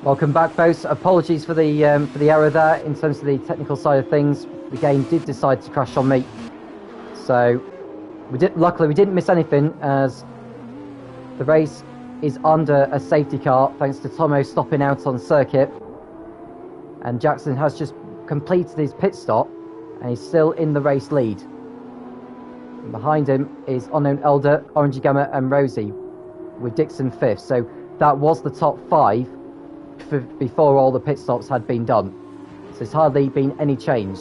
Welcome back, folks. Apologies for the error there in terms of the technical side of things. The game did decide to crash on me, so luckily we didn't miss anything, as the race is under a safety car thanks to Tomo stopping out on circuit, and Jackson has just completed his pit stop and he's still in the race lead. And behind him is Unknown Elder, Orangey Gamma and Rosie, with Dixon 5th. So that was the top 5 before all the pit stops had been done. So there's hardly been any change.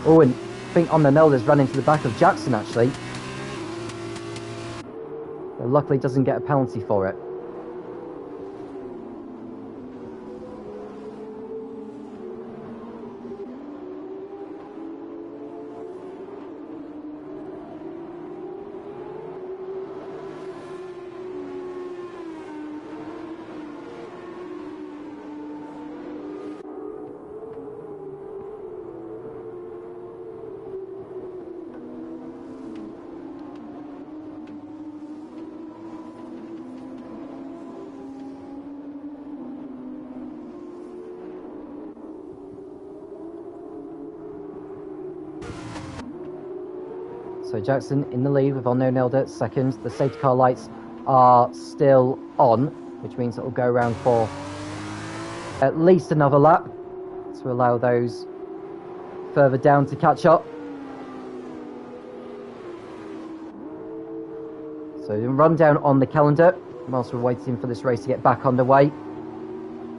Oh, and I think Unknown Elder's run into the back of Jackson, actually. But luckily doesn't get a penalty for it. So Jackson in the lead with Unknown Elder second. The safety car lights are still on, which means it will go around for at least another lap to allow those further down to catch up. So run down on the calendar whilst we're waiting for this race to get back underway.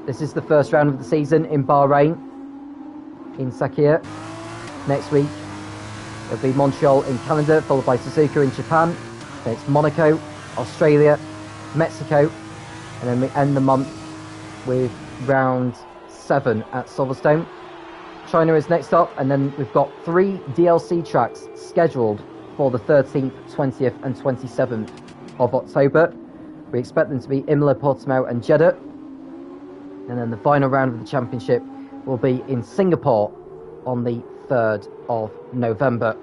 This is the first round of the season in Bahrain, in Sakhir. Next week it'll be Montreal in Canada, followed by Suzuka in Japan. Then it's Monaco, Australia, Mexico, and then we end the month with round 7 at Silverstone. China is next up, and then we've got 3 DLC tracks scheduled for the 13th, 20th and 27th of October. We expect them to be Imola, Portimao and Jeddah. And then the final round of the championship will be in Singapore on the 3rd of November.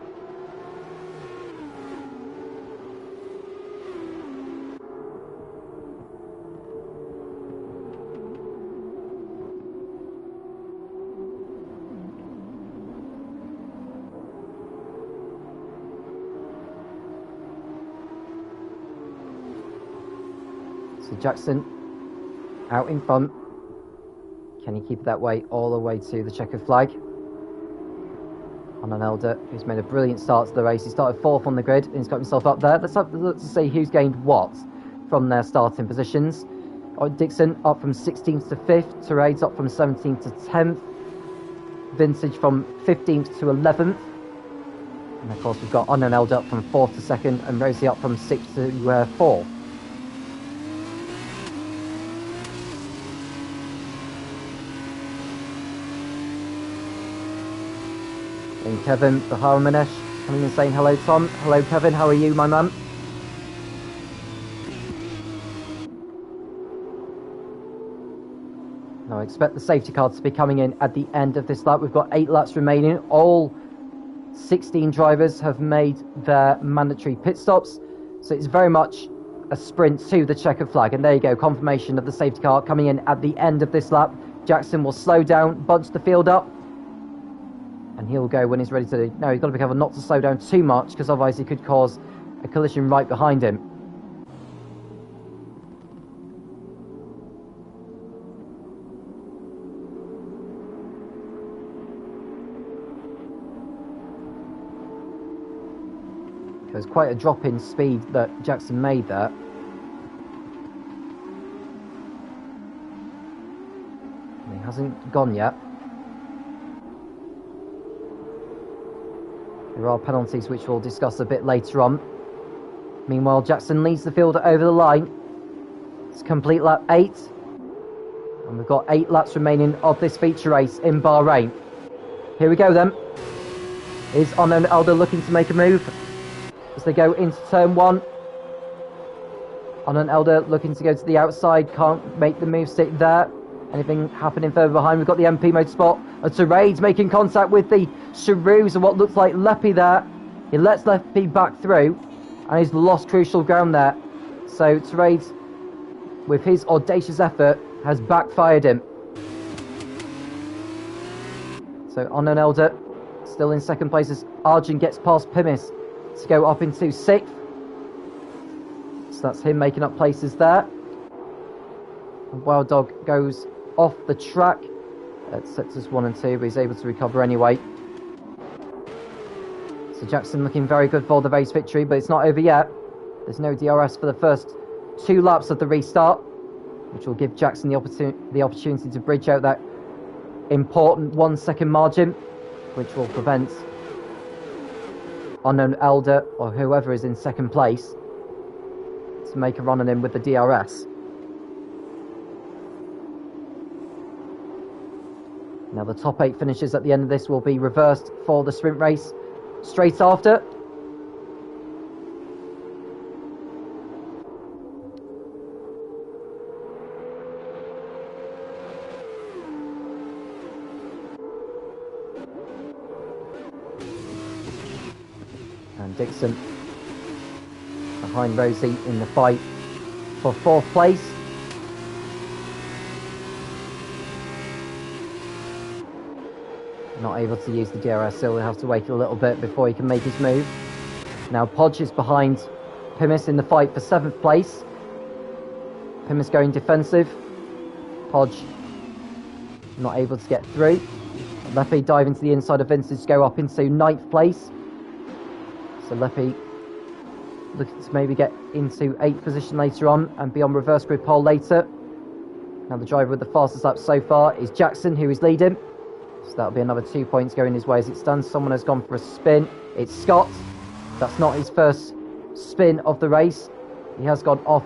So Jackson out in front. Can he keep it that way all the way to the checkered flag? Unknown Elder, who's made a brilliant start to the race. He started 4th on the grid and he's got himself up there. Let's have a look to see who's gained what from their starting positions. Dixon up from 16th to 5th. Terades up from 17th to 10th. Vintage from 15th to 11th. And of course we've got Unknown Elder up from 4th to 2nd and Rosie up from 6th to 4th. And Kevin Baharamanesh coming and saying hello, Tom. Hello, Kevin. How are you, my man? Now, I expect the safety car to be coming in at the end of this lap. We've got 8 laps remaining. All 16 drivers have made their mandatory pit stops. So it's very much a sprint to the checkered flag. And there you go, confirmation of the safety car coming in at the end of this lap. Jackson will slow down, bunch the field up. And he'll go when he's ready to do. No, he's got to be careful not to slow down too much, because otherwise he could cause a collision right behind him. There's quite a drop in speed that Jackson made there. And he hasn't gone yet. There are penalties which we'll discuss a bit later on. Meanwhile, Jackson leads the field over the line. It's complete lap 8. And we've got 8 laps remaining of this feature race in Bahrain. Here we go then. Is Unknown Elder looking to make a move as they go into turn 1. Unknown Elder looking to go to the outside. Can't make the move stick there. Anything happening further behind? We've got the MP Motorsport. Terades making contact with the Cheroos and what looks like Leppy there. He lets Leppy back through and he's lost crucial ground there. So Terades with his audacious effort, has backfired him. So Unknown Elder still in second place as Arjun gets past Pimis to go up into 6th. So that's him making up places there. And Wild Dog goes off the track at sectors 1 and 2, but he's able to recover anyway. So Jackson looking very good for the race victory, but it's not over yet. There's no DRS for the first 2 laps of the restart, which will give Jackson the opportunity to bridge out that important 1 second margin, which will prevent Unknown Elder or whoever is in second place to make a run on him with the DRS. Now the top 8 finishes at the end of this will be reversed for the sprint race straight after. And Dixon behind Rosie in the fight for 4th place. Not able to use the DRS, so we'll have to wait a little bit before he can make his move. Now Podge is behind Pimis in the fight for 7th place. Pimis going defensive. Podge not able to get through. Leppy dive into the inside of Vintage to go up into 9th place. So Leppy looking to maybe get into 8th position later on and be on reverse grid pole later. Now the driver with the fastest lap so far is Jackson, who is leading. So that'll be another 2 points going his way as it stands. Someone has gone for a spin. It's Scott. That's not his first spin of the race. He has gone off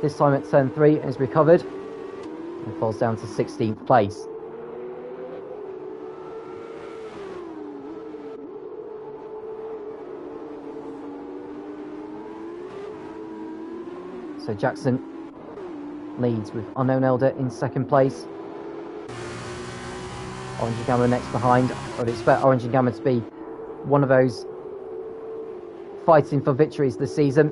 this time at turn 3 and has recovered and falls down to 16th place. So Jackson leads with Unknown Elder in second place. Orange and Gamma next behind. I would expect Orange and Gamma to be one of those fighting for victories this season.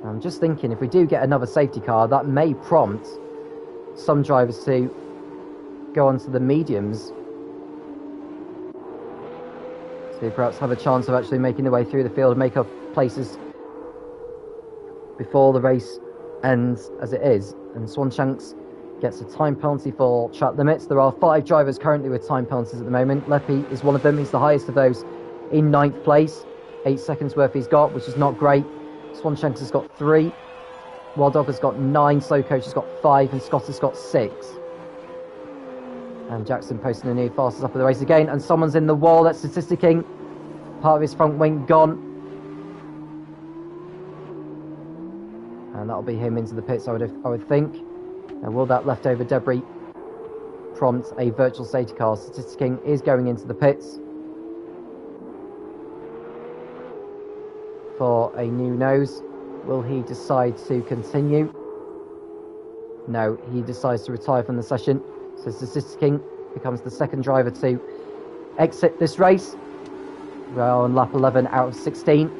I'm just thinking, if we do get another safety car, that may prompt some drivers to go onto the mediums to perhaps have a chance of actually making their way through the field, make up places before the race ends as it is. And Swanshanks gets a time penalty for track limits. There are 5 drivers currently with time penalties at the moment. Leppy is one of them. He's the highest of those in 9th place. 8 seconds worth he's got, which is not great. Swanshanks has got 3. Wild Dog has got 9. Slow Coach has got 5. And Scott has got 6. And Jackson posting a new fastest up of the race again. And someone's in the wall. That's Statistic King. Part of his front wing gone. And that'll be him into the pits, I would think. Now, will that leftover debris prompt a virtual safety car? Statistic King is going into the pits for a new nose. Will he decide to continue? No, he decides to retire from the session. So Statistic King becomes the second driver to exit this race. We're on lap 11 out of 16.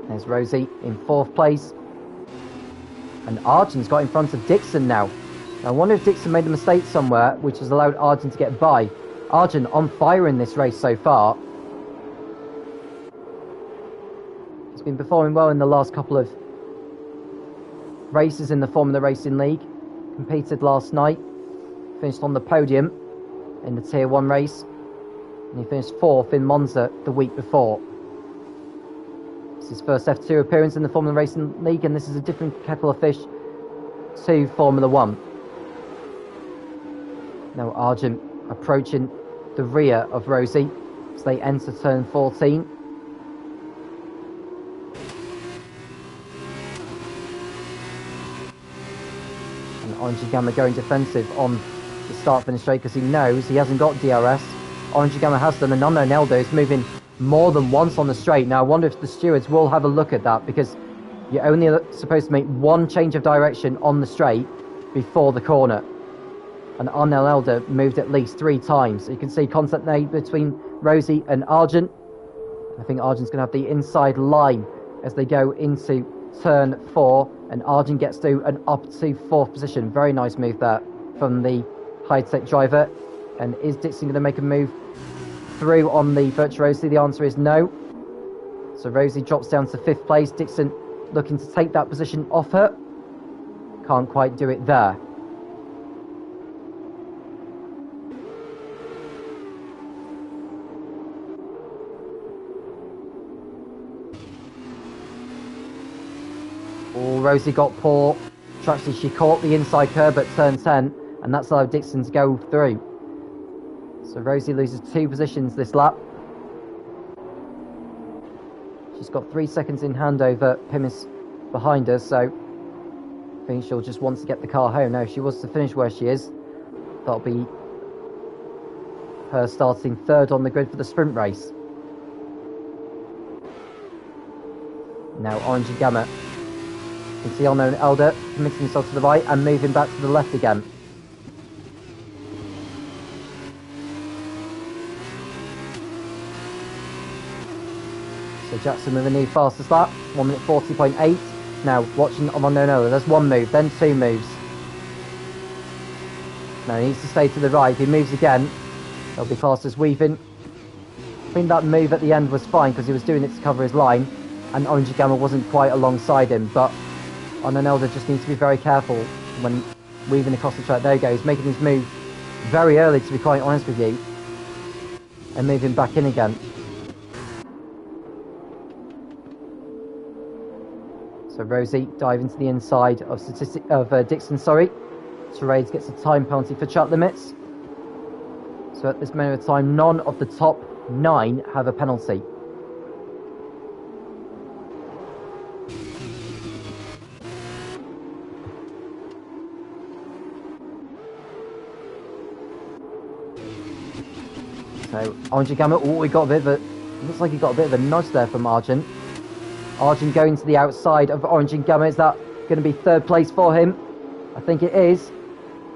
There's Rosie in 4th place. And Arjun's got in front of Dixon now. I wonder if Dixon made a mistake somewhere, which has allowed Arjun to get by. Arjun on fire in this race so far. He's been performing well in the last couple of races in the Formula Racing League. Competed last night. Finished on the podium in the Tier 1 race. And he finished 4th in Monza the week before. It's his first F2 appearance in the Formula Racing League, and this is a different kettle of fish to Formula 1. Now Arjun approaching the rear of Rosie as they enter turn 14. And Orange and Gamma going defensive on the start-finish straight because he knows he hasn't got DRS. Orange and Gamma has them, and Unknown Elder is moving more than once on the straight. Now I wonder if the stewards will have a look at that, because you're only supposed to make one change of direction on the straight before the corner. And Arnel Elder moved at least 3 times. So you can see contact made between Rosie and Argent. I think Argent's going to have the inside line as they go into turn 4, and Argent gets through and up to 4th position. Very nice move there from the high-tech driver. And is Dixon going to make a move through on the Virtuosi? The answer is no. So Rosie drops down to 5th place. Dixon looking to take that position off her. Can't quite do it there. Oh, Rosie got poor. Actually, she caught the inside curb at turn 10, and that's allowed Dixon to go through. So Rosie loses 2 positions this lap. She's got 3 seconds in hand over Pimis behind her, so I think she'll just want to get the car home. Now, if she was to finish where she is, that'll be her starting 3rd on the grid for the sprint race. Now, Orange and Gamma. You can see Unknown Elder committing himself to the right and moving back to the left again. So Jackson with a new fastest lap, 1 minute 40.8. Now watching Unknown Elder, there's 1 move, then 2 moves. Now he needs to stay to the right. If he moves again, it'll be classed as weaving. I think that move at the end was fine because he was doing it to cover his line, and Orange and Gamma wasn't quite alongside him, but Unknown Elder just needs to be very careful when weaving across the track. There he goes, making his move very early, to be quite honest with you, and moving back in again. So Rosie diving to the inside of Dixon. Charades gets a time penalty for track limits. So at this moment of time, none of the top 9 have a penalty. So Orange and Gamma, oh, he got a bit of a, looks like he got a bit of a nudge there from Argent. Argent going to the outside of Orange and Gamma. Is that going to be 3rd place for him? I think it is.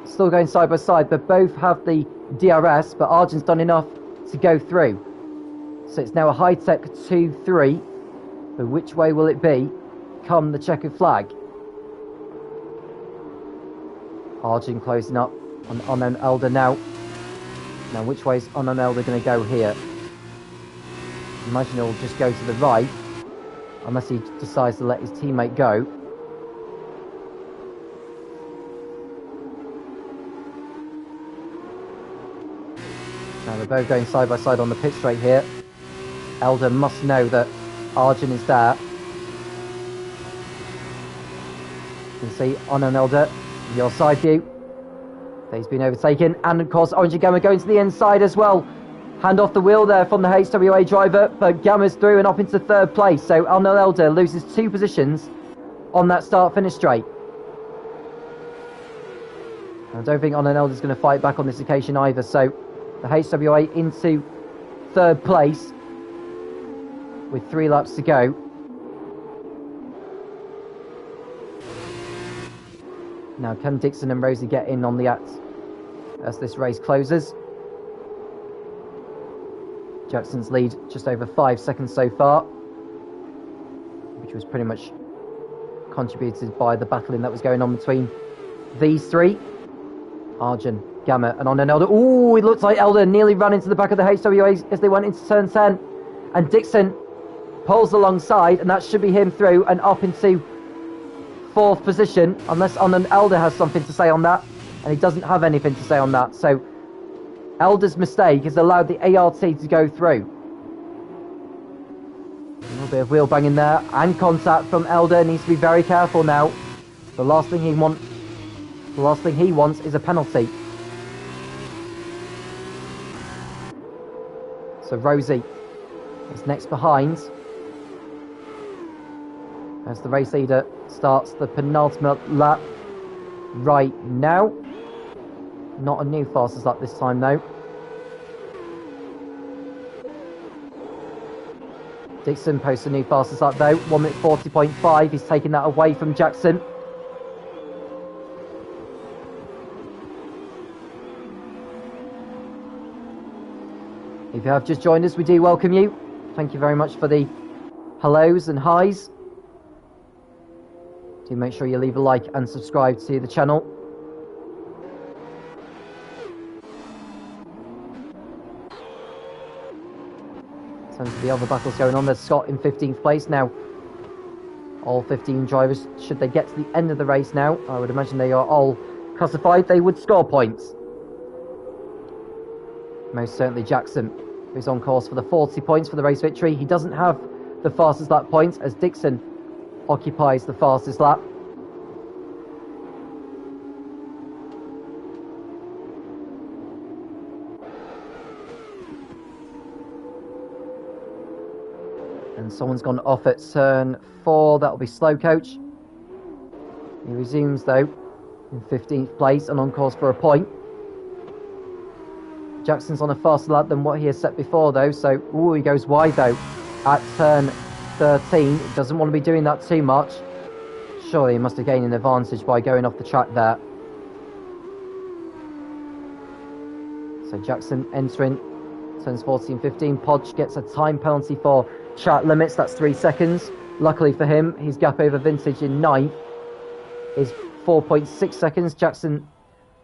Still going side by side, but both have the DRS, but Argent's done enough to go through. So it's now a high-tech 2-3. But which way will it be come the checkered flag? Argent closing up on Unknown Elder now. Now, which way is Unknown Elder going to go here? Imagine he'll just go to the right, unless he decides to let his teammate go. Now, they're both going side by side on the pit straight here. Elder must know that Argent is there. You can see Unknown Elder, your side view. He's been overtaken, and of course Orange and Gamma going to the inside as well. Hand off the wheel there from the HWA driver, but Gamma's through and up into 3rd place. So Unknown Elder loses 2 positions on that start-finish straight. I don't think Unknown Elder's going to fight back on this occasion either. So the HWA into 3rd place with 3 laps to go. Now, can Dixon and Rosie get in on the act as this race closes? Jackson's lead just over 5 seconds so far, which was pretty much contributed by the battling that was going on between these 3. Argent, Gamma, and Unknown Elder. Ooh, it looks like Elder nearly ran into the back of the HWA as they went into turn 10. And Dixon pulls alongside, and that should be him through and up into 4th position, unless Unknown Elder has something to say on that, and he doesn't have anything to say on that. So Elder's mistake has allowed the ART to go through. A little bit of wheel banging there, and contact from Elder. Needs to be very careful now. The last thing he wants is a penalty. So Rosie is next behind, as the race leader starts the penultimate lap right now. Not a new fastest lap this time though. Dixon posts a new fastest lap though, 1 minute 40.5. He's taking that away from Jackson. If you have just joined us, we do welcome you. Thank you very much for the hellos and highs. Do make sure you leave a like and subscribe to the channel. In terms of the other battles going on, there's Scott in 15th place now. All 15 drivers, should they get to the end of the race now, I would imagine they are all classified, they would score points. Most certainly Jackson, who's on course for the 40 points for the race victory. He doesn't have the fastest lap points as Dixon occupies the fastest lap. And someone's gone off at turn 4, that'll be Slow Coach. He resumes though in 15th place and on course for a point. Jackson's on a faster lap than what he has set before though, so he goes wide though at turn 13. Doesn't want to be doing that too much. Surely he must have gained an advantage by going off the track there. So Jackson entering turns 14, 15. Podge gets a time penalty for track limits, that's 3 seconds. Luckily for him, his gap over Vintage in 9th is 4.6 seconds. Jackson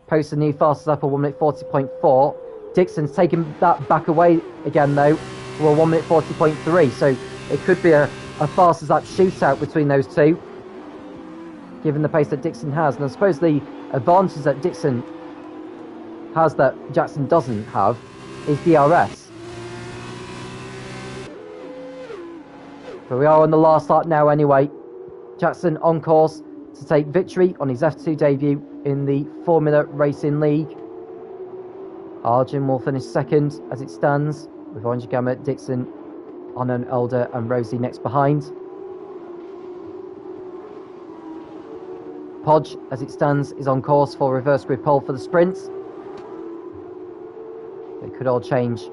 posts a new fastest lap of 1 minute 40.4. Dixon's taken that back away again though, for 1 minute 40.3, so it could be a fastest lap shootout between those two, given the pace that Dixon has. And I suppose the advantage that Dixon has that Jackson doesn't have is DRS. But we are on the last lap now anyway. Jackson on course to take victory on his F2 debut in the Formula Racing League. Arjun will finish second as it stands, with Orange Gamma, Dixon, Unknown Elder and Rosie next behind. Podge, as it stands, is on course for reverse grid pole for the sprint. It could all change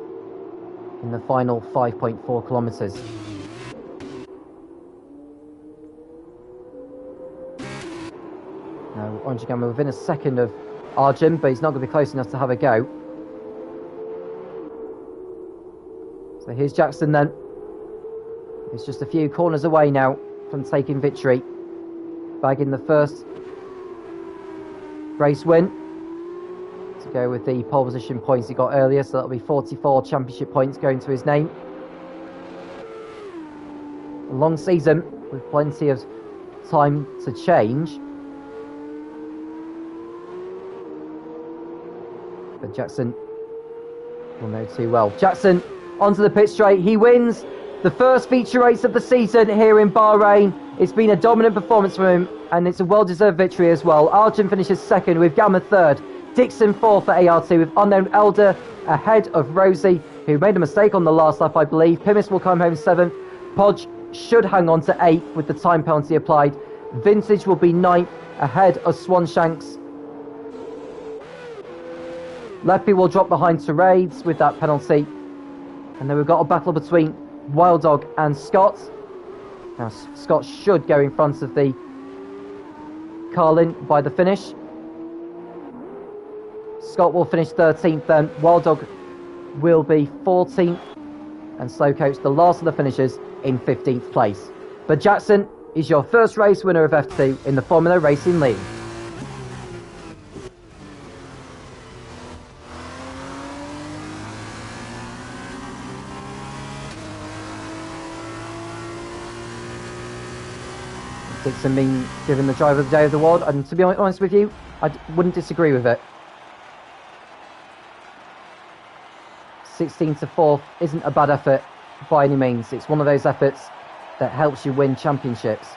in the final 5.4 kilometres. Now, Orange Gamma within a second of Arjun, but he's not going to be close enough to have a go. So here's Jackson then. He's just a few corners away now from taking victory. Bagging the first race win. To go with the pole position points he got earlier, so that'll be 44 championship points going to his name. A long season with plenty of time to change. But Jackson will know too well. Jackson onto the pit straight. He wins the first feature race of the season here in Bahrain. It's been a dominant performance from him, and it's a well-deserved victory as well. Arjun finishes second with Gamma third. Dixon fourth for AR2 with Unknown Elder ahead of Rosie, who made a mistake on the last lap, I believe. Pimis will come home seventh. Podge should hang on to eighth with the time penalty applied. Vintage will be ninth ahead of Swanshanks. Leppy will drop behind Terades with that penalty. And then we've got a battle between Wild Dog and Scott. Now Scott should go in front of the Carlin by the finish. Scott will finish 13th then. Wild Dog will be 14th. And Slow Coach, the last of the finishers, in 15th place. But Jackson is your first race winner of F2 in the Formula Racing League. Dixon being given the driver of the day of the award, and to be honest with you, I wouldn't disagree with it. 16 to 4th isn't a bad effort by any means. It's one of those efforts that helps you win championships.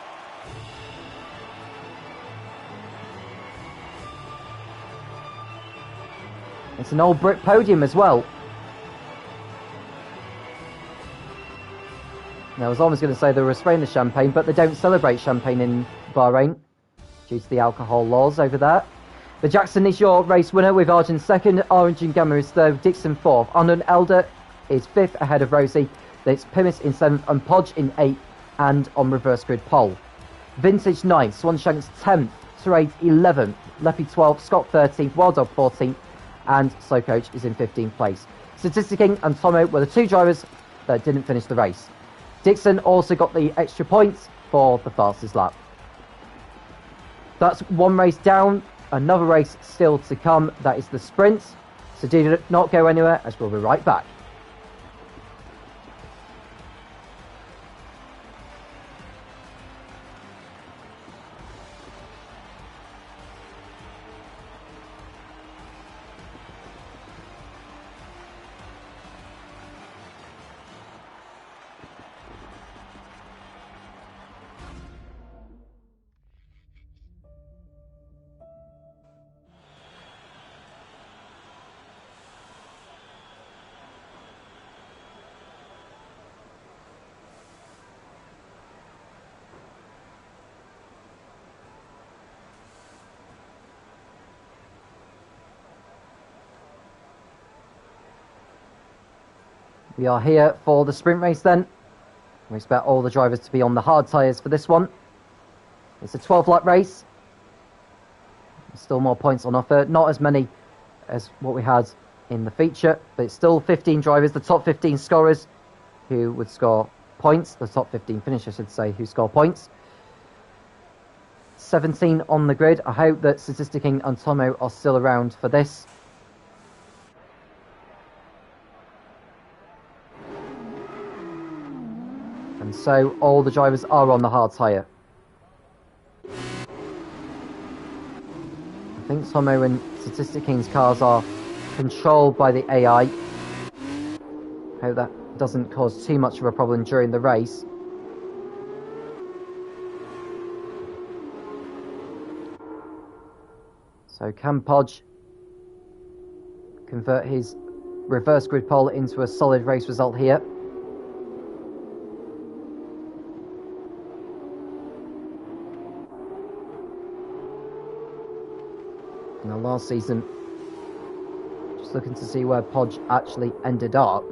It's an old brick podium as well. Now, I was almost going to say they were spraying the champagne, but they don't celebrate champagne in Bahrain due to the alcohol laws over there. But Jackson is your race winner with Arjun second, Orange and Gamma is third, Dixon fourth. Unknown Elder is fifth ahead of Rosie. Then it's Pimis in seventh and Podge in eighth and on reverse grid pole. Vintage ninth, Swanshanks 10th, Terade 11th, Leppy 12th, Scott 13th, Wild Dog 14th and Slow Coach is in 15th place. Statistic King and Tomo were the two drivers that didn't finish the race. Dixon also got the extra points for the fastest lap. That's one race down, another race still to come, that is the sprint. So do not go anywhere, as we'll be right back. We are here for the sprint race then. We expect all the drivers to be on the hard tyres for this one. It's a 12-lap race. Still more points on offer. Not as many as what we had in the feature, but it's still 15 drivers, the top 15 scorers who would score points. The top 15 finishers, I should say, who score points. 17 on the grid. I hope that Statistic King and Tomo are still around for this. And so all the drivers are on the hard tyre. I think Tomo and Statistic King's cars are controlled by the AI. Hope that doesn't cause too much of a problem during the race. So can Podge convert his reverse grid pole into a solid race result here? Now last season, just looking to see where Podge actually ended up.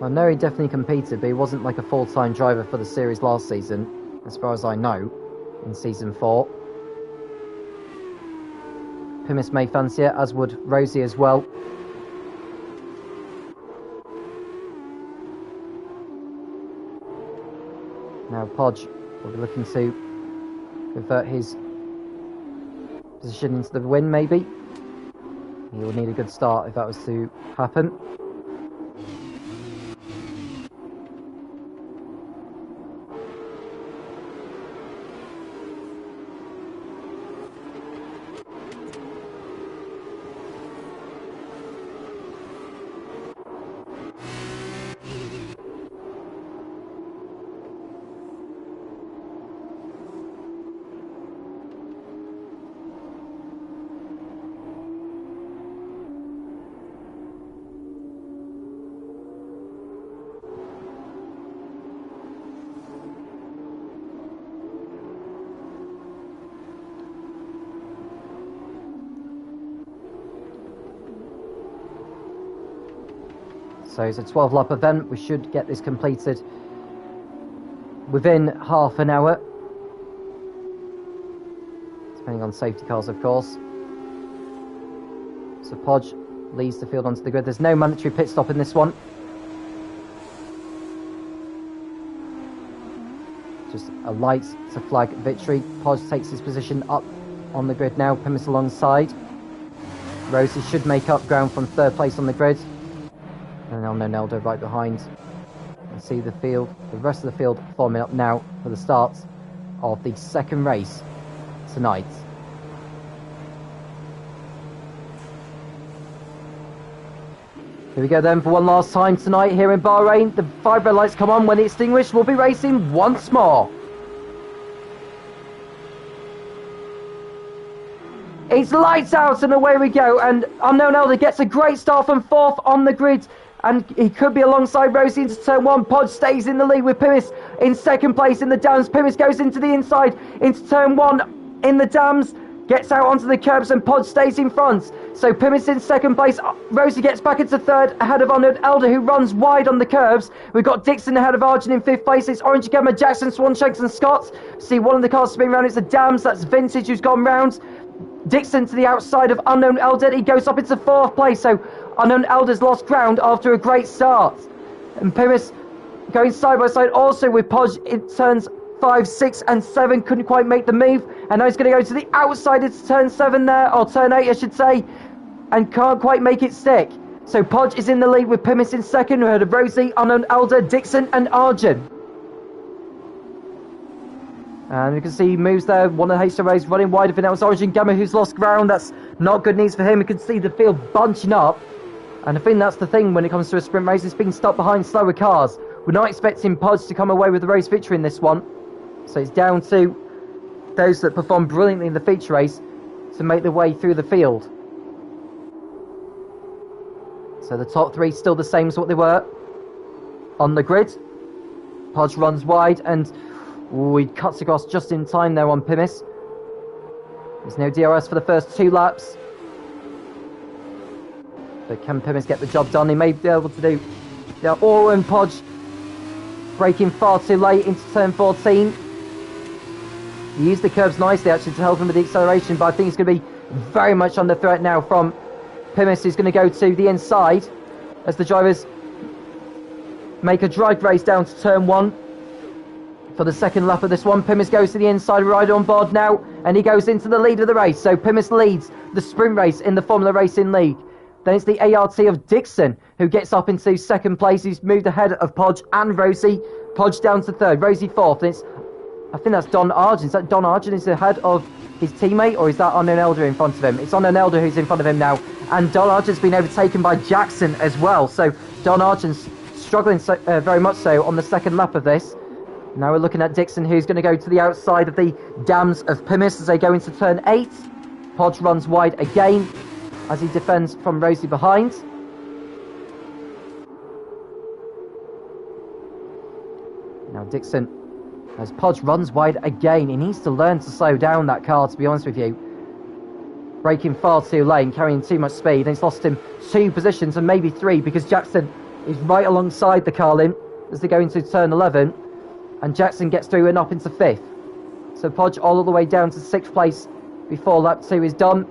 I know he definitely competed, but he wasn't like a full-time driver for the series last season, as far as I know, in Season 4. Pimis may fancy it, as would Rosie as well. Now Podge will be looking to convert his position into the win, maybe. He will need a good start if that was to happen. So it's a 12-lap event. We should get this completed within half an hour, depending on safety cars, of course. So Podge leads the field onto the grid. There's no mandatory pit stop in this one. Just a light to flag victory. Podge takes his position up on the grid now. Pimis alongside. Rosie should make up ground from third place on the grid. And El Noneldo right behind. And see the field, the rest of the field forming up now for the start of the second race tonight. Here we go then for one last time tonight here in Bahrain. The 5 red lights come on. When extinguished, we'll be racing once more. It's lights out and away we go. And Unknown Elder gets a great start from 4th on the grid. And he could be alongside Rosie into turn 1. Podge stays in the lead with Pimis in second place in the dams. Pimis goes into the inside into turn 1 in the dams. gets out onto the curbs and Podge stays in front. So Pimis in second place. Rosie gets back into third ahead of Unknown Elder, who runs wide on the curbs. We've got Dixon ahead of Arjun in fifth place. It's Orange Gamma, Jackson, Swanshanks and Scott. See one of the cars spinning round. It's the Dams. That's Vintage who's gone round. Dixon to the outside of Unknown Elder. He goes up into fourth place. So Unknown Elder's lost ground after a great start. And Pimis going side by side also with Podge in turns 5, 6 and 7. Couldn't quite make the move, and now he's going to go to the outside. It's turn 7 there, or turn 8 I should say, and can't quite make it stick. So Podge is in the lead with Pimis in second. We heard of Rosie, Unknown Elder, Dixon and Arjun. And you can see he moves there. One of the HRAs running wide of it. That was Orange and Gamma who's lost ground. That's not good news for him. You can see the field bunching up, and I think that's the thing when it comes to a sprint race. It's being stopped behind slower cars. We're not expecting Podge to come away with the race victory in this one. So it's down to those that perform brilliantly in the feature race to make their way through the field. So the top three still the same as what they were on the grid. Podge runs wide and he cuts across just in time there on Pimis. There's no DRS for the first 2 laps. But can Pimis get the job done? He may be able to do... Yeah, and Podge braking far too late into turn 14. He used the curbs nicely actually to help him with the acceleration, but I think he's going to be very much under threat now from Pimis, who's going to go to the inside as the drivers make a drag race down to turn 1 for the second lap of this one. Pimis goes to the inside, rider on board now, and he goes into the lead of the race. So Pimis leads the sprint race in the Formula Racing League. Then it's the ART of Dixon who gets up into second place. He's moved ahead of Podge and Rosie. Podge down to third, Rosie fourth. And it's, I think that's Don Arjun. Is that Don Arjun is ahead of his teammate, or is that Unknown Elder in front of him? It's Unknown Elder who's in front of him now. And Don Arjun's been overtaken by Jackson as well. So Don Arjun's struggling very much so on the second lap of this. Now we're looking at Dixon, who's going to go to the outside of the Dams of Pimis as they go into turn 8. Podge runs wide again as he defends from Rosie behind. Now Dixon, as Podge runs wide again, he needs to learn to slow down that car, to be honest with you. Braking far too late and carrying too much speed, and it's lost him 2 positions and maybe 3 because Jackson is right alongside the Carlin as they go into turn 11, and Jackson gets through and up into 5th. So Podge all the way down to 6th place before lap 2 is done.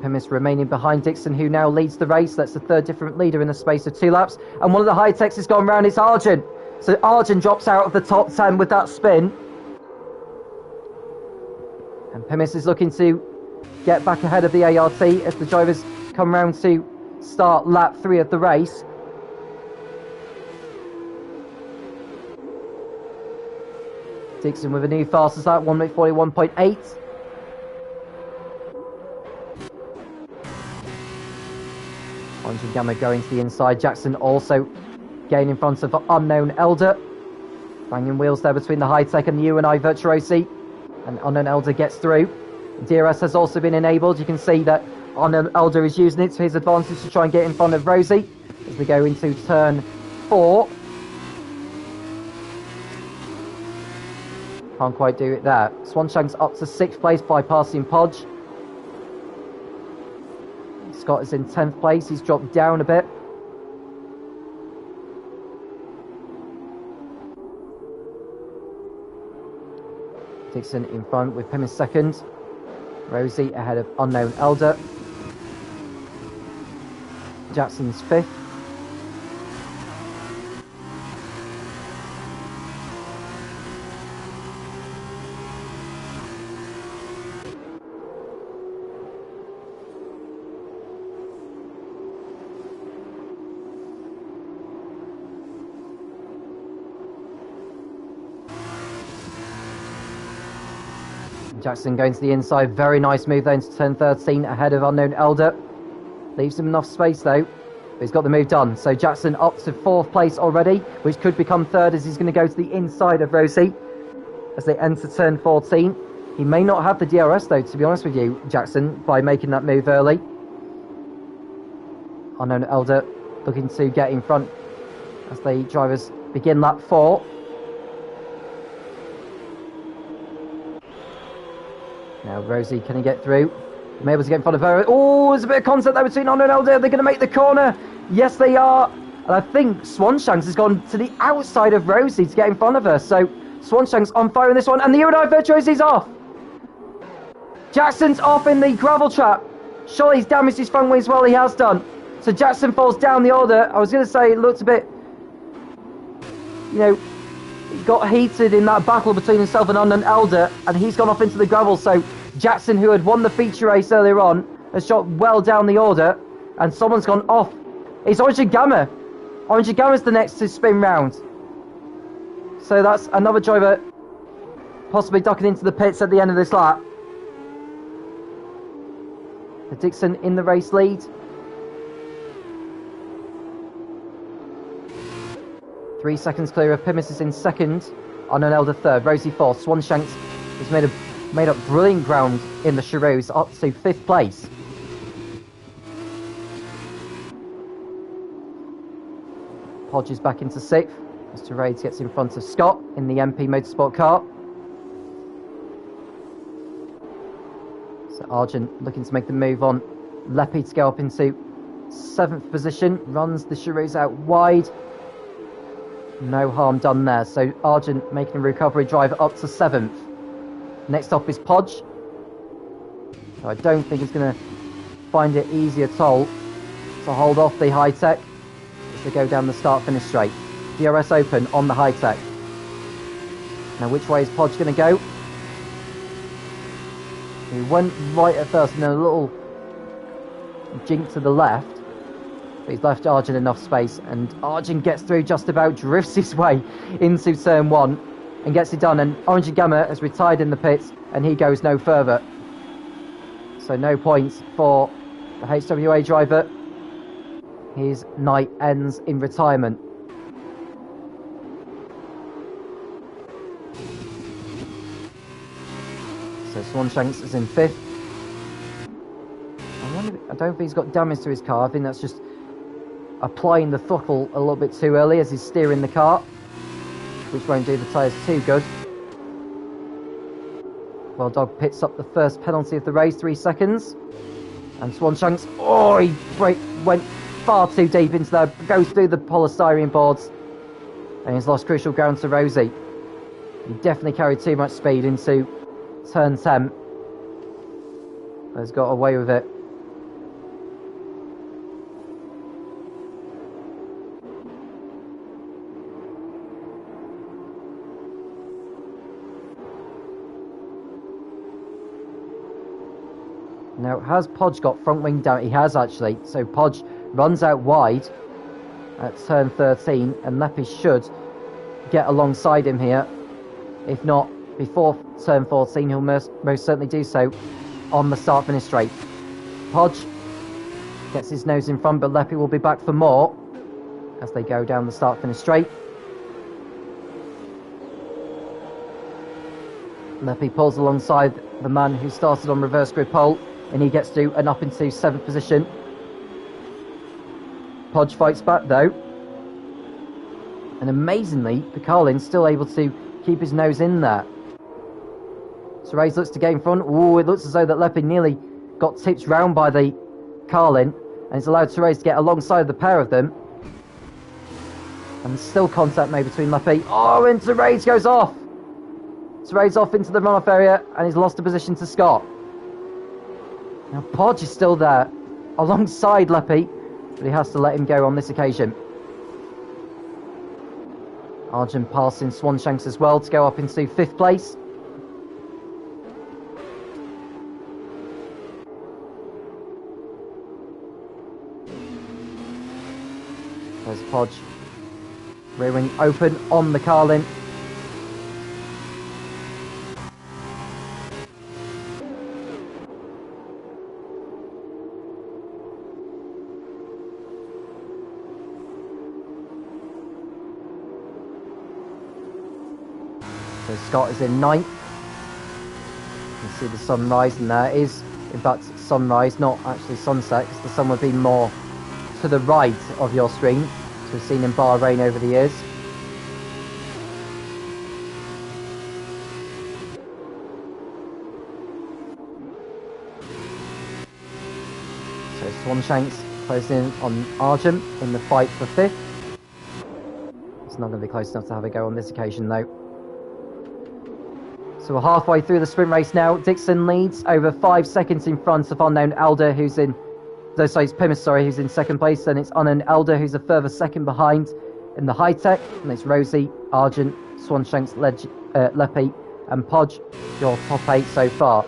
Pimis remaining behind Dixon, who now leads the race. That's the 3rd different leader in the space of 2 laps. And one of the high techs has gone round. It's Arjun. So Arjun drops out of the top 10 with that spin. And Pimis is looking to get back ahead of the ART as the drivers come round to start lap 3 of the race. Dixon with a new fastest lap, 1 minute 41.8. Orange and Gamma going to the inside. Jackson also getting in front of Unknown Elder. Banging wheels there between the high-tech and the UNI Virtuosi. And Unknown Elder gets through. DRS has also been enabled. You can see that Unknown Elder is using it to his advantage to try and get in front of Rosie as they go into turn 4. Can't quite do it there. Swanshank's up to 6th place by passing Podge. Scott is in 10th place. He's dropped down a bit. Dixon in front with Pimis second. Rosie ahead of Unknown Elder. Jackson's 5th. Jackson going to the inside, very nice move there into turn 13 ahead of Unknown Elder. Leaves him enough space though, but he's got the move done. So Jackson up to 4th place already, which could become 3rd as he's going to go to the inside of Rosie as they enter turn 14. He may not have the DRS though, to be honest with you, Jackson, by making that move early. Unknown Elder looking to get in front as the drivers begin lap 4. Now Rosie, can he get through? I'm able to get in front of her. Oh, there's a bit of contact there between Honor and Elder. They're going to make the corner. Yes, they are. And I think Swanshanks has gone to the outside of Rosie to get in front of her. So Swanshanks on fire in this one. And the Uranite Virtuosi's off. Jackson's off in the gravel trap. Surely he's damaged his front wings. Well, he has done. So Jackson falls down the order. I was going to say it looked a bit, you know, it got heated in that battle between himself and Unknown Elder, and he's gone off into the gravel. So Jackson, who had won the feature race earlier on, has shot well down the order, and someone's gone off. It's Orange and Gamma. Orange and Gamma's the next to spin round. So that's another driver possibly ducking into the pits at the end of this lap. The Dixon in the race lead. 3 seconds clear of Pimis is in second. Unknown Elder third. Rosie fourth. Swanshanks has made up brilliant ground in the Chiroos up to 5th place. Podge is back into 6th. Mr. Raids gets in front of Scott in the MP Motorsport car. So Argent looking to make the move on Leppy to go up into 7th position. Runs the Chiroos out wide. No harm done there. So Argent making a recovery drive up to 7th. Next up is Podge. So I don't think he's going to find it easy at all to hold off the high-tech as they go down the start-finish straight. DRS open on the high-tech. Now which way is Podge going to go? He went right at first and then a little jink to the left. But he's left Argent enough space, and Argent gets through just about, drifts his way into turn 1 and gets it done. And Orange and Gamma has retired in the pits and he goes no further. So no points for the HWA driver. His night ends in retirement. So Swanshanks is in 5th. I don't think he's got damage to his car. I think that's just applying the throttle a little bit too early as he's steering the car, which won't do the tyres too good. Well, Dog pits up the first penalty of the race, 3 seconds. And Swanshanks, oh, he went far too deep into there, goes through the polystyrene boards, and he's lost crucial ground to Rosie. He definitely carried too much speed into turn 10. But has got away with it. Now, has Podge got front wing down? He has actually. So Podge runs out wide at turn 13, and Leppy should get alongside him here. If not before turn 14, he'll most certainly do so on the start-finish straight. Podge gets his nose in front, but Leppy will be back for more as they go down the start-finish straight. Leppy pulls alongside the man who started on reverse grid pole, and he gets to and up into 7th position. Podge fights back though, and amazingly, Carlin's still able to keep his nose in there. Therese looks to get in front. Ooh, it looks as though that Leppy nearly got tipped round by the Carlin, and it's allowed Therese to get alongside the pair of them. And still contact made between Leppy. Oh, and Therese goes off. Therese off into the runoff area, and he's lost a position to Scott. Now Podge is still there alongside Leppy, but he has to let him go on this occasion. Argent passing Swanshanks as well to go up into 5th place. There's Podge. Rear wing open on the Carlin. So Scott is in 9th. You can see the sun rising there. It is, in fact, sunrise, not actually sunset, because the sun would be more to the right of your screen, as we've seen in Bahrain over the years. Swanshanks closing in on Argent in the fight for 5th. It's not going to be close enough to have a go on this occasion, though. So we're halfway through the sprint race now. Dixon leads over 5 seconds in front of Unknown Elder, who's in... Sorry, it's Pimis, who's in 2nd place. Then it's Unknown Elder, who's a further 2nd behind in the high-tech. And it's Rosie, Argent, Swanshanks, Leppy and Podge, your top 8 so far.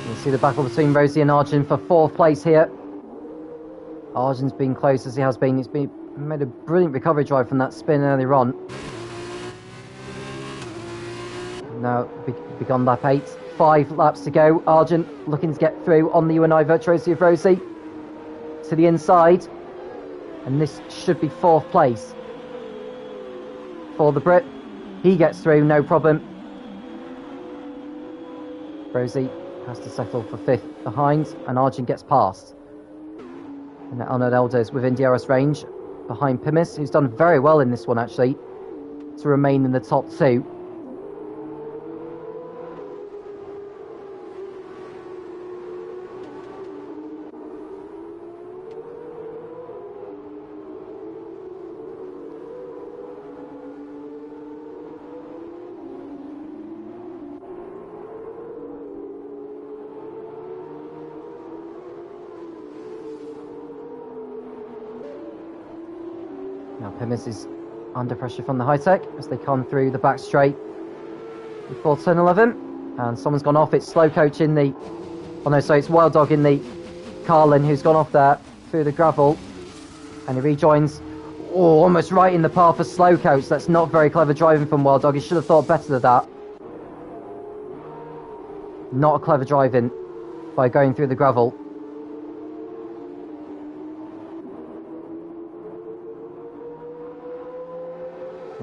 You see the battle between Rosie and Argent for 4th place here. Argent's been close as he has been. He's made a brilliant recovery drive from that spin earlier on. Now begun lap 8. 5 laps to go. Argent looking to get through on the UNI Virtuosi of Rosie. To the inside. And this should be 4th place for the Brit. He gets through, no problem. Rosie has to settle for 5th behind, and Argent gets past. And now Unknown Elder's within DRS range, behind Pimis, who's done very well in this one actually, to remain in the top 2. Now Pimis is under pressure from the high-tech as they come through the back straight before turn 11. And someone's gone off. It's Slow Coach in the... Oh no, sorry, it's Wild Dog in the Carlin who's gone off there through the gravel. And he rejoins... Oh, almost right in the path for Slow Coach. That's not very clever driving from Wild Dog. He should have thought better of that. Not a clever driving by going through the gravel.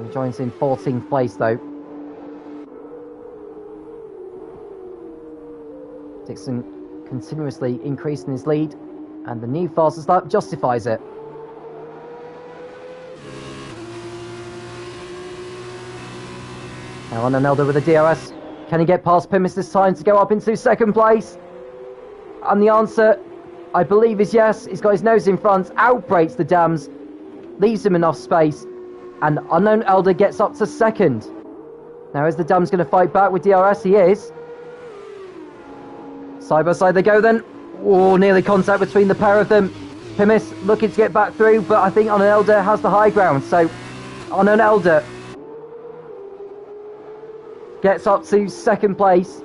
He joins in 14th place though. Dixon continuously increasing his lead, and the new fastest lap justifies it. Now on Elder with a DRS. Can he get past Pimis this time to go up into 2nd place? And the answer, I believe, is yes. He's got his nose in front, outbrakes the dams, leaves him enough space, and Unknown Elder gets up to 2nd. Now is the Dams going to fight back with DRS? He is. Side by side they go then. Oh, nearly contact between the pair of them. Pimis looking to get back through, but I think Unknown Elder has the high ground. So Unknown Elder gets up to 2nd place.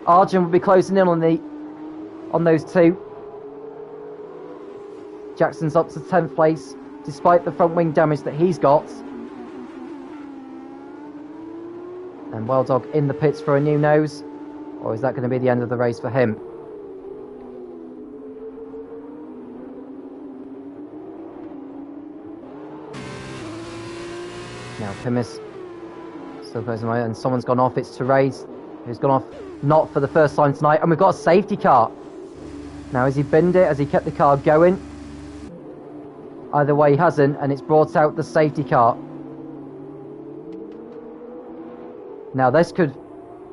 Argent will be closing in on those two. Jackson's up to 10th place, despite the front wing damage that he's got. And Wild Dog in the pits for a new nose. Or is that going to be the end of the race for him? Now Pimis still closing away, and someone's gone off. It's Therese who's gone off, not for the first time tonight. And we've got a safety car. Now has he binned it? Has he kept the car going? Either way he hasn't, and it's brought out the safety car. Now this could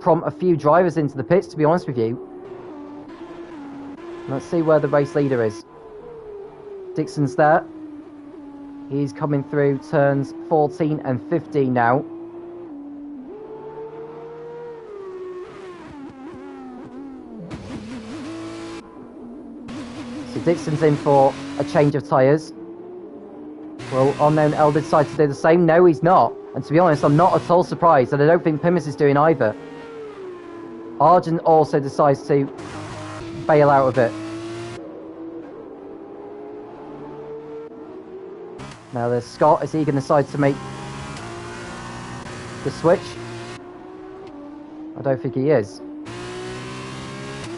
prompt a few drivers into the pits, to be honest with you. Let's see where the race leader is. Dixon's there. He's coming through turns 14 and 15 now. So Dixon's in for a change of tyres. Will Unknown Elder decide to do the same? No, he's not. And to be honest, I'm not at all surprised, and I don't think Pimis is doing either. Argent also decides to bail out of it. Now there's Scott. Is he going to decide to make the switch? I don't think he is.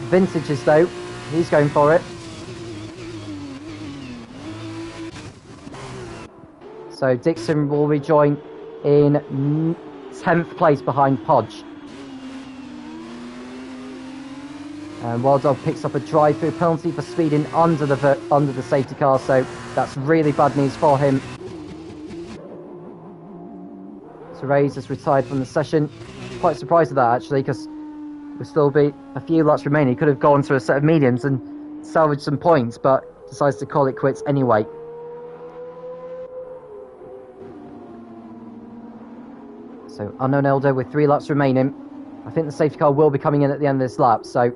Vintages though, he's going for it. So Dixon will rejoin in 10th place behind Podge. And Wild Dog picks up a drive-through penalty for speeding under the safety car, so that's really bad news for him. So Reyes has retired from the session. Quite surprised at that actually, because there'll still be a few laps remaining. He could have gone through a set of mediums and salvaged some points, but decides to call it quits anyway. So Unknown Elder with 3 laps remaining. I think the safety car will be coming in at the end of this lap, so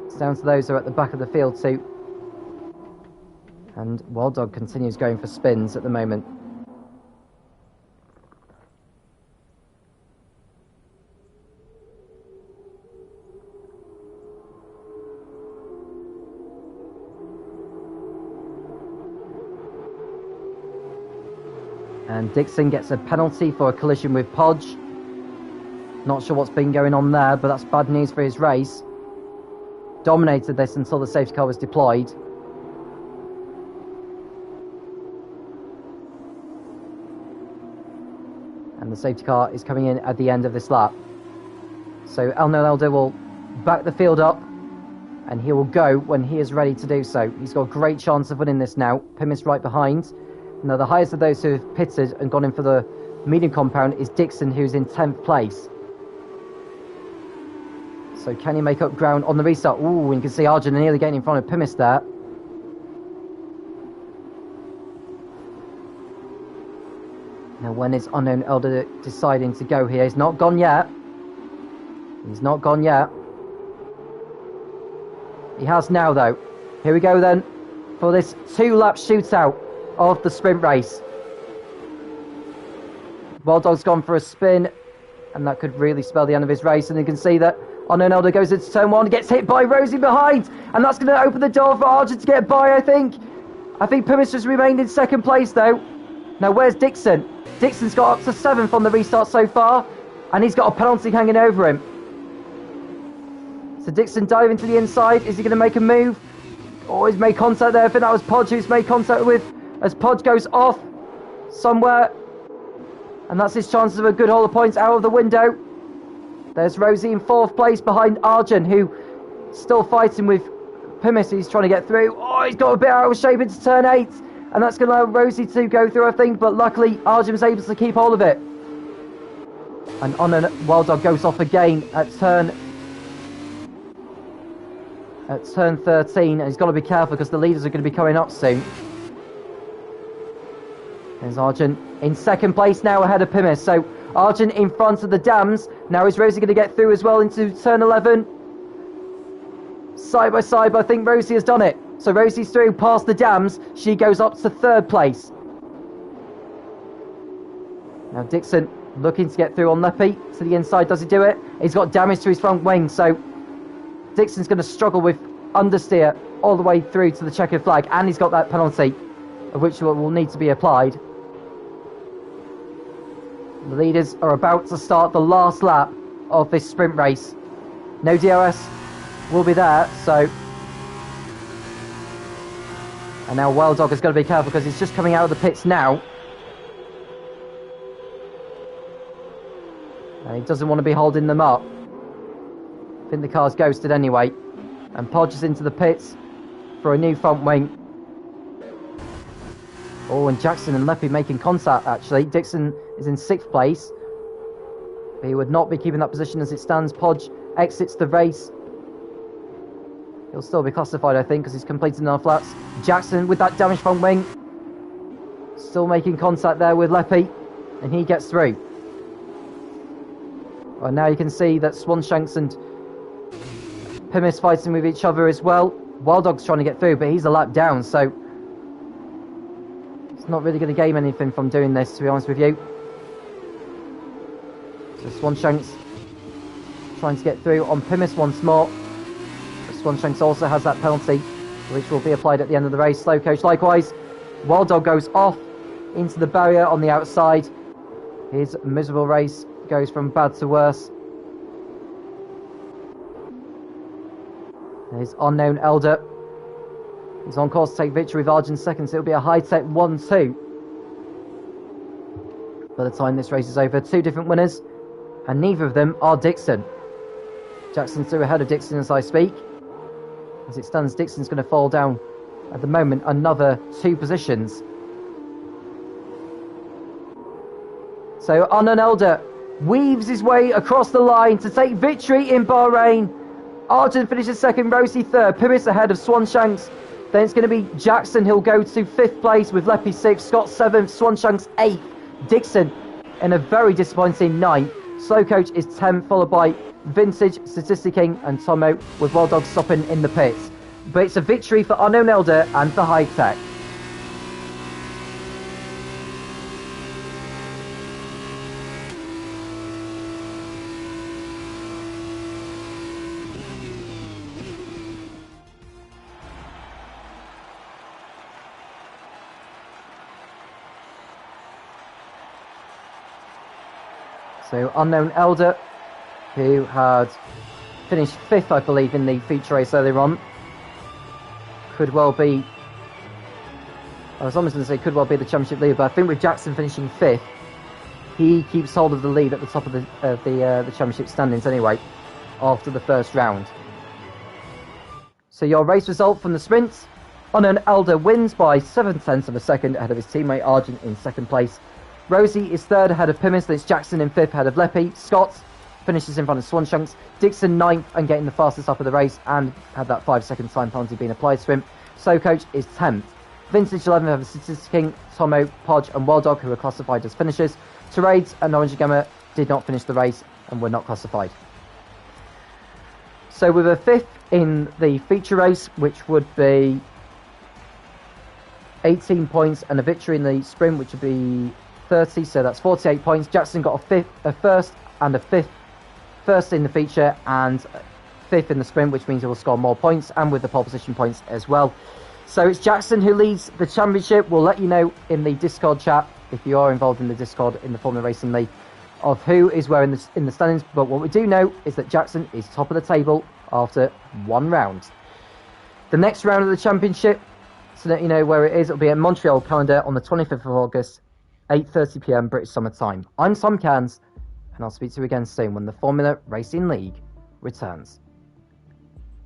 it's down to those who are at the back of the field too. And Wild Dog continues going for spins at the moment. And Dixon gets a penalty for a collision with Podge. Not sure what's been going on there, but that's bad news for his race. Dominated this until the safety car was deployed. And the safety car is coming in at the end of this lap. So Unknown Elder will back the field up, and he will go when he is ready to do so. He's got a great chance of winning this now. Pim is right behind. Now the highest of those who have pitted and gone in for the medium compound is Dixon, who's in 10th place. So can he make up ground on the restart? Ooh, and you can see Arjun nearly getting in front of Pimis there. Now when is Unknown Elder deciding to go here? He's not gone yet. He's not gone yet. He has now though. Here we go then for this 2-lap shootout of the sprint race. Wild Dog's gone for a spin, and that could really spell the end of his race. And you can see that Unknown Elder goes into turn 1, gets hit by Rosie behind, and that's going to open the door for Argent to get by, I think. I think Pimis has remained in 2nd place though. Now where's Dixon? Dixon's got up to 7th on the restart so far, and he's got a penalty hanging over him. So Dixon diving to the inside. Is he going to make a move? Oh, he's made contact there. I think that was Podge who's made contact with, as Podge goes off somewhere. And that's his chances of a good haul of points out of the window. There's Rosie in 4th place behind Arjun, who still fighting with Pimis. He's trying to get through. Oh, he's got a bit out of shape into turn 8. And that's going to allow Rosie to go through, I think. But luckily, Arjun was able to keep hold of it. And Wild Dog goes off again at turn 13. And he's got to be careful because the leaders are going to be coming up soon. There's Arjun in 2nd place now ahead of Pimis. So Arjun in front of the dams. Now is Rosie going to get through as well into turn 11? Side by side, but I think Rosie has done it. So Rosie's through past the dams. She goes up to 3rd place. Now Dixon looking to get through on Leppy to the inside. Does he do it? He's got damage to his front wing. So Dixon's going to struggle with understeer all the way through to the checkered flag. And he's got that penalty, of which will need to be applied. The leaders are about to start the last lap of this sprint race. No DRS will be there, so... And now Wild Dog has got to be careful because he's just coming out of the pits now. And he doesn't want to be holding them up. I think the car's ghosted anyway. And Podge is into the pits for a new front wing. Oh, and Jackson and Leppy making contact, actually. Dixon is in 6th place. He would not be keeping that position as it stands. Podge exits the race. He'll still be classified, I think, because he's completed enough laps. Jackson with that damaged front wing. Still making contact there with Leppy. And he gets through. Well, now you can see that Swanshanks and Pimis fighting with each other as well. Wild Dog's trying to get through, but he's a lap down, so it's not really going to gain anything from doing this, to be honest with you. So Swanshanks trying to get through on Pimis once more. Swanshanks also has that penalty, which will be applied at the end of the race. Slow Coach likewise. Wild Dog goes off into the barrier on the outside. His miserable race goes from bad to worse. There's Unknown Elder. He's on course to take victory with Argent seconds. It'll be a high-tech 1-2. By the time this race is over, 2 different winners, and neither of them are Dixon. Jackson's 2 ahead of Dixon as I speak. As it stands, Dixon's going to fall down at the moment another 2 positions. So Unknown Elder weaves his way across the line to take victory in Bahrain. Argent finishes second, Rosie third, Pimis ahead of Swanshanks. Then it's going to be Jackson who'll go to 5th place with Leppy 6th, Scott 7th, Swanshanks 8th, Dixon in a very disappointing 9th. Slow Coach is 10th, followed by Vintage, Statistic King and Tomo, with Wild Dog stopping in the pits. But it's a victory for Unknown Elder and for High Tech. So Unknown Elder, who had finished 5th, I believe, in the feature race earlier on, could well be, I was almost going to say could well be the championship leader, but I think with Jackson finishing 5th, he keeps hold of the lead at the top of the championship standings anyway, after the first round. So your race result from the sprints: Unknown Elder wins by 7/10 of a second ahead of his teammate Argent in 2nd place. Rosie is 3rd ahead of Pimis, then it's Jackson in 5th ahead of Leppy. Scott finishes in front of Swanshanks. Dixon 9th and getting the fastest up of the race and had that 5-second time penalty being applied to him. So Coach is 10th. Vintage 11th ahead of Statistic King, Tomo, Podge and Wild Dog, who were classified as finishers. Terades and Orange Gamma did not finish the race and were not classified. So with a 5th in the feature race, which would be 18 points, and a victory in the sprint, which would be 30, so that's 48 points. Jackson got a first and a 5th. First in the feature and 5th in the sprint, which means he will score more points, and with the pole position points as well. So it's Jackson who leads the championship. We'll let you know in the Discord chat, if you are involved in the Discord in the Formula Racing League, of who is where in the standings. But what we do know is that Jackson is top of the table after 1 round. The next round of the championship, to let you know where it is, it'll be at Montreal calendar on the 25th of August, 8:30 PM British Summer Time. I'm Tom Cairns, and I'll speak to you again soon when the Formula Racing League returns.